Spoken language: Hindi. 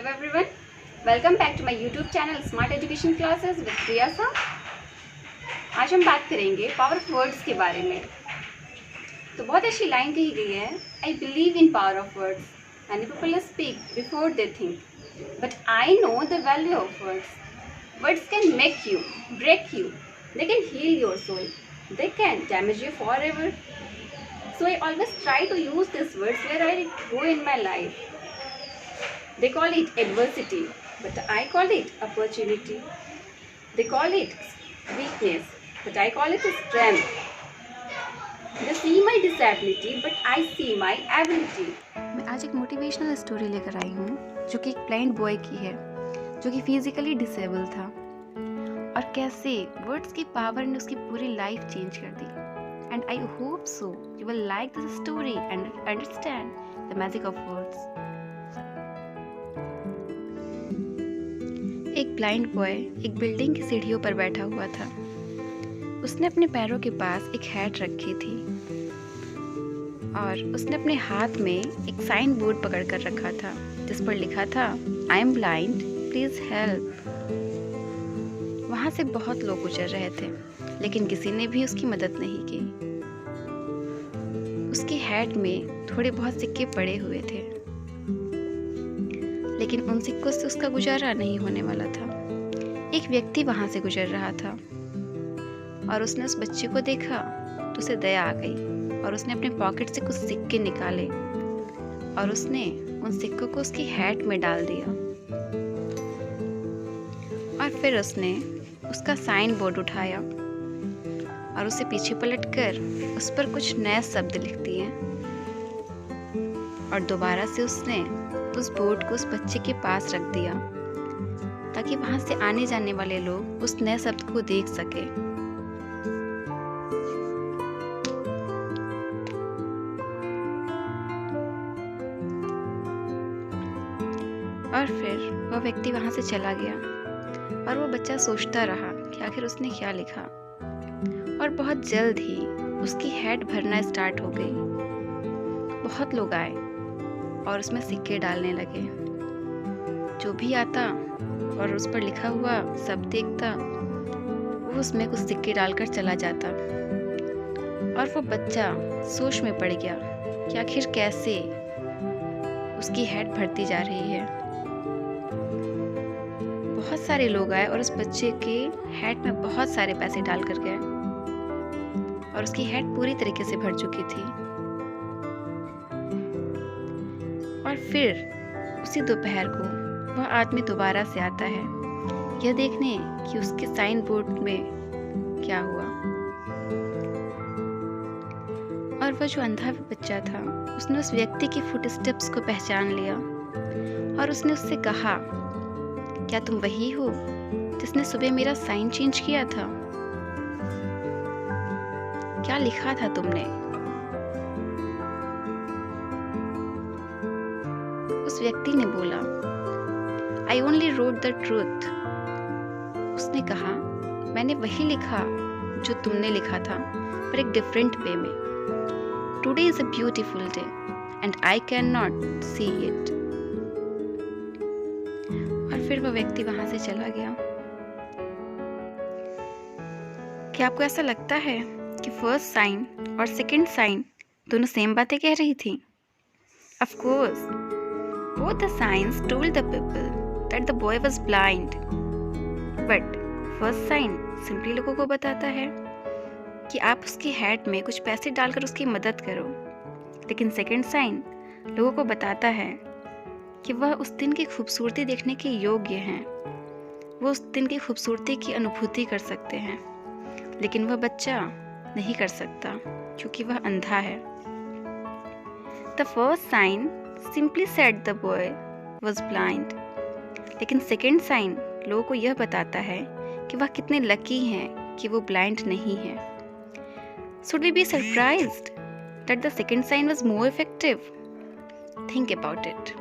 Hello everyone, welcome back to my YouTube channel Smart Education Classes with Priya Sa। आज हम बात करेंगे पावर ऑफ वर्ड्स के बारे में। तो बहुत अच्छी लाइन कही गई है, I believe in power of words, many people speak before they think, but I know the value of words. Words can make you, break you, they can heal your soul, they can damage you forever. So I always try to use these words where I go in my life. They call it adversity, but I call it opportunity. They call it weakness, but I call it strength. They see my disability, but I see my ability. मैं आज एक मोटिवेशनल स्टोरी लेकर आई हूँ जो कि एक ब्लाइंड बॉय की है जो कि फिजिकली डिसेबल था और कैसे वर्ड्स की पावर ने उसकी पूरी लाइफ चेंज कर दी। And I hope so you will like this story and understand the magic of words. एक ब्लाइंड बॉय एक बिल्डिंग की सीढ़ियों पर बैठा हुआ था। उसने अपने पैरों के पास एक हैट रखी थी और उसने अपने हाथ में एक साइन बोर्ड पकड़ कर रखा था जिस पर लिखा था I am blind, please help. वहाँ से बहुत लोग गुजर रहे थे लेकिन किसी ने भी उसकी मदद नहीं की। उसकी हैट में थोड़े बहुत सिक्के पड़े हुए थे लेकिन उन सिक्कों से उसका गुजारा नहीं होने वाला था। एक व्यक्ति वहाँ से गुजर रहा था और उसने उस बच्चे को देखा तो उसे दया आ गई और उसने अपने पॉकेट से कुछ सिक्के निकाले और उसने उन सिक्कों को उसकी हैट में डाल दिया और फिर उसने उसका साइन बोर्ड उठाया और उसे पीछे पलटकर उस पर कुछ नए शब्द लिख दिए और दोबारा से उसने उस बोर्ड को उस बच्चे के पास रख दिया ताकि वहां से आने जाने वाले लोग उस नए शब्द को देख सके। और फिर वह व्यक्ति वहां से चला गया और वो बच्चा सोचता रहा कि आखिर उसने क्या लिखा। और बहुत जल्द ही उसकी हैट भरना स्टार्ट हो गई। बहुत लोग आए और उसमें सिक्के डालने लगे। जो भी आता और उस पर लिखा हुआ शब्द देखता वो उसमें कुछ सिक्के डालकर चला जाता और वो बच्चा सोच में पड़ गया कि आखिर कैसे उसकी हैट भरती जा रही है। बहुत सारे लोग आए और उस बच्चे के हैट में बहुत सारे पैसे डाल कर गए और उसकी हैट पूरी तरीके से भर चुकी थी। और फिर उसी दोपहर को वह आदमी दोबारा से आता है यह देखने कि उसके साइन बोर्ड में क्या हुआ। और वह जो अंधा बच्चा था उसने उस व्यक्ति की फुटस्टेप्स को पहचान लिया और उसने उससे कहा, क्या तुम वही हो जिसने सुबह मेरा साइन चेंज किया था? क्या लिखा था तुमने? उस व्यक्ति ने बोला, I only wrote the truth। उसने कहा, मैंने वही लिखा जो तुमने लिखा था पर एक डिफरेंट वे में। Today is a beautiful day and I cannot see it। और फिर वह व्यक्ति वहां से चला गया। क्या आपको ऐसा लगता है कि फर्स्ट साइन और सेकंड साइन दोनों सेम बातें कह रही थी? Of course, both the signs told the people that the boy was blind. But first sign simply लोगों को बताता है कि आप उसकी हैट में कुछ पैसे डालकर उसकी मदद करो, लेकिन सेकंड साइन लोगों को बताता है कि वह उस दिन की खूबसूरती देखने के योग्य हैं। वो उस दिन की खूबसूरती की अनुभूति कर सकते हैं, लेकिन वह बच्चा नहीं कर सकता क्योंकि वह अंधा है। The first sign simply said the boy was blind, लेकिन सेकेंड साइन लोगों को यह बताता है कि वह कितने लकी हैं कि वो ब्लाइंड नहीं है। Should we be surprised that the second sign was more effective? Think about it.